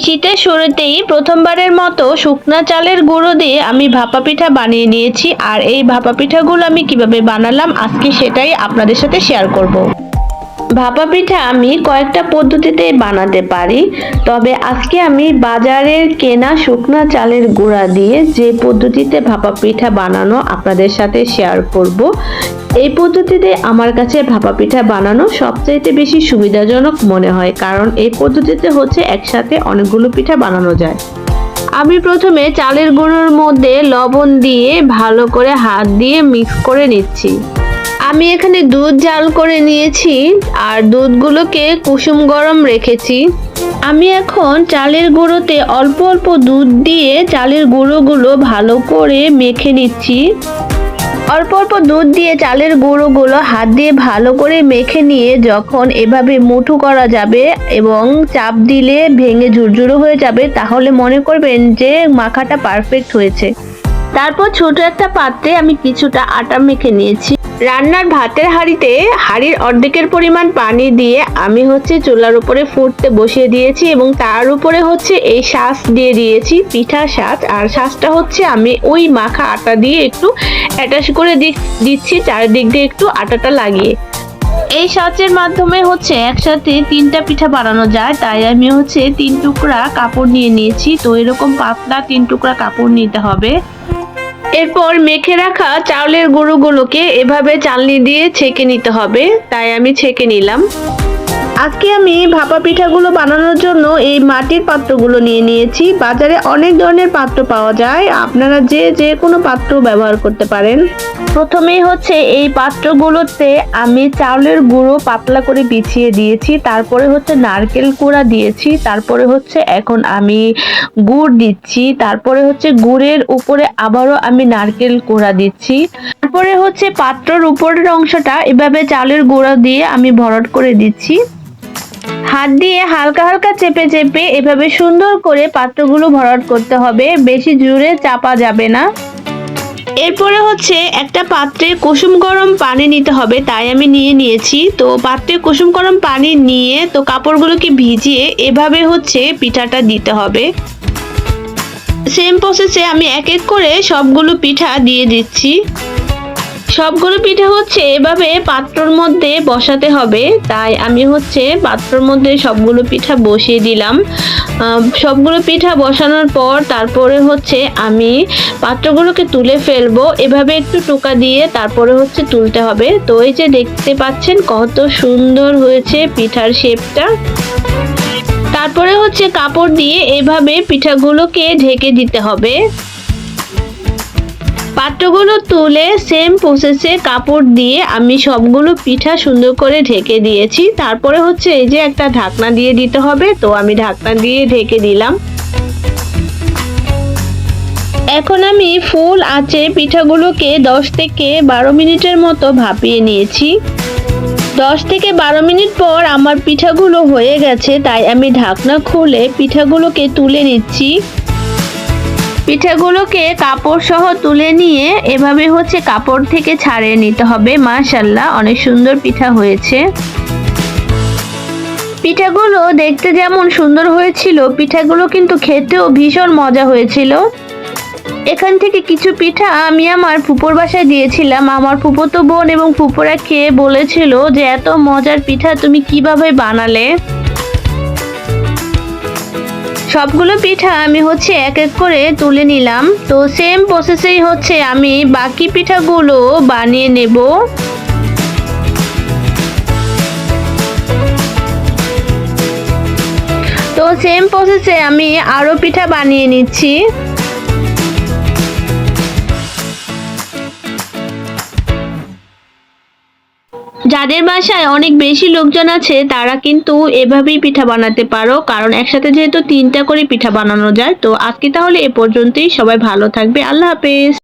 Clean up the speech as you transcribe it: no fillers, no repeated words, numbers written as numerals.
শীতের শুরুতেই প্রথমবারের মতো শুকনা চালের গুঁড়ো দিয়ে আমি ভাপা পিঠা বানিয়ে নিয়েছি। আর এই ভাপা পিঠাগুলো আমি কিভাবে বানালাম আজকে সেটাই আপনাদের সাথে শেয়ার করব। ভাপা পিঠা আমি কয়েকটা পদ্ধতিতে বানাতে পারি, তবে আজকে আমি বাজারের কেনা শুকনা চালের গুঁড়া দিয়ে যে পদ্ধতিতে ভাপা পিঠা বানানো আপনাদের সাথে শেয়ার করব। এই পদ্ধতিতে আমার কাছে ভাপা পিঠা বানানো সবচাইতে বেশি সুবিধাজনক মনে হয়, কারণ এই পদ্ধতিতে হচ্ছে একসাথে অনেকগুলো পিঠা বানানো যায়। আমি প্রথমে চালের গুঁড়োর মধ্যে লবণ দিয়ে ভালো করে হাত দিয়ে মিক্স করে নিচ্ছি। আমি এখানে দুধ জাল করে নিয়েছি আর দুধগুলোকে কুসুম গরম রেখেছি। আমি এখন চালের গুঁড়োতে অল্প অল্প দুধ দিয়ে চালের গুঁড়োগুলো ভালো করে মেখে নিচ্ছি। অল্প অল্প দুধ দিয়ে চালের গুঁড়োগুলো হাত দিয়ে ভালো করে মেখে নিয়ে যখন এভাবে মুঠো করা যাবে এবং চাপ দিলে ভেঙে ঝুরঝুরো হয়ে যাবে, তাহলে মনে করবেন যে মাখাটা পারফেক্ট হয়েছে। তারপর ছোট একটা পাত্রে আমি কিছুটা আটা মেখে নিয়েছি। রান্নার ভাতের হাঁড়ির অর্ধেকের পরিমাণ পানি দিয়ে আমি চুলার উপরে ফুটতে বসিয়ে দিয়েছি এবং তার উপরে এই শাঁস দিয়ে দিয়েছি, পিঠা শাঁস। আর শাঁসটা আমি ওই মাখা আটা দিয়ে একটু অ্যাটাচ করে দিচ্ছি, চারিদিক দিয়ে একটু আটাটা লাগিয়ে। এই শাঁসের মাধ্যমে একসাথে 3টা পিঠা বানানো যায়, তাই আমি 3 টুকরা কাপড় নিয়ে নিয়েছি। তো এরকম পাতলা 3 টুকরা কাপড় নিতে হবে। এরপর মেখে রাখা চাউলের গুঁড়োগুলোকে এভাবে চালনি দিয়ে ছেঁকে নিতে হবে, তাই আমি ছেঁকে নিলাম। আজকে আমি ভাপা পিঠাগুলো বানানোর জন্য এই মাটির পাত্রগুলো নিয়ে নিয়েছি। বাজারে অনেক ধরনের পাত্র পাওয়া যায়, আপনারা যে কোনো পাত্র ব্যবহার করতে পারেন। প্রথমেই এই পাত্রগুলোতে আমি চাউলের গুঁড়ো পাতলা করে বিছিয়ে দিয়েছি, তারপরে নারকেল কোড়া দিয়েছি, তারপরে এখন আমি গুড় দিচ্ছি, তারপরে গুড়ের উপরে আবারও আমি নারকেল কোড়া দিচ্ছি। তারপরে পাত্রের উপরের অংশটা এভাবে চালের গুঁড়ো দিয়ে আমি ভরাট করে দিচ্ছি। হাত দিয়ে হালকা হালকা চেপে চেপে এভাবে সুন্দর করে পাত্রগুলো ভরাট করতে হবে, বেশি জোরে চাপা যাবে না। এরপরে একটা পাত্রে কুসুম গরম পানি নিতে হবে, তাই আমি নিয়ে নিয়েছি। তো পাত্রে কুসুম গরম পানি নিয়ে তো কাপড়গুলোকে ভিজিয়ে এভাবে পিঠাটা দিতে হবে। সেম প্রসেসে আমি এক এক করে সবগুলো পিঠা দিয়ে দিচ্ছি। সবগুলো পিঠা এভাবে পাত্রর মধ্যে বসাতে হবে, তাই আমি পাত্রর মধ্যে সবগুলো পিঠা বসিয়ে দিলাম। সবগুলো পিঠা বসানোর পর তারপরে আমি পাত্রগুলোকে তুলে ফেলবো, এভাবে একটু টোকা দিয়ে তারপরে তুলতে হবে। তো এই যে দেখতে পাচ্ছেন কত সুন্দর হয়েছে পিঠার শেপটা। তারপরে কাপড় দিয়ে এভাবে পিঠাগুলোকে ঢেকে দিতে হবে। পাত্রগুলো তুলে সেম প্রসেসে কাপড় দিয়ে আমি সবগুলো পিঠা সুন্দর করে ঢেকে দিয়েছি। তারপরে এই যে একটা ঢাকনা দিয়ে দিতে হবে, তো আমি ঢাকনা দিয়ে ঢেকে দিলাম। এখন আমি ফুল আঁচে পিঠাগুলোকে 10 থেকে 12 মিনিটের মতো ভাপিয়ে নিয়েছি। 10 থেকে 12 মিনিট পর আমার পিঠাগুলো হয়ে গেছে, তাই আমি ঢাকনা খুলে পিঠাগুলোকে তুলে নিচ্ছি। পিঠাগুলোকে কাপড় সহ তুলে নিয়ে এভাবে কাপড় থেকে ছাড়িয়ে নিতে হবে। মাশাআল্লাহ, অনেক সুন্দর পিঠা হয়েছে। পিঠাগুলো দেখতে যেমন সুন্দর হয়েছিল, পিঠাগুলো কিন্তু খেতেও ভীষণ মজা হয়েছিল। এখান থেকে কিছু পিঠা আমি আমার ফুপুর বাসায় দিয়েছিলাম। আমার ফুপুতো বোন এবং ফুপুরা খেয়ে বলেছিল যে এত মজার পিঠা তুমি কিভাবে বানালে। সবগুলো পিঠা আমি এক এক করে তুলে নিলাম। তো সেম প্রসেসেই আমি বাকি পিঠাগুলো বানিয়ে নেব। তো সেম প্রসেসে আমি আরো পিঠা বানিয়ে নিচ্ছি। যাদের বাসায় অনেক বেশি লোকজন আছে তারা কিন্তু এভাবেই পিঠা বানাতে পারো, কারণ একসাথে যেহেতু 3টা করে পিঠা বানানো যায়। তো আজকে তাহলে এ পর্যন্তই, সবাই ভালো থাকবে, আল্লাহ হাফেজ।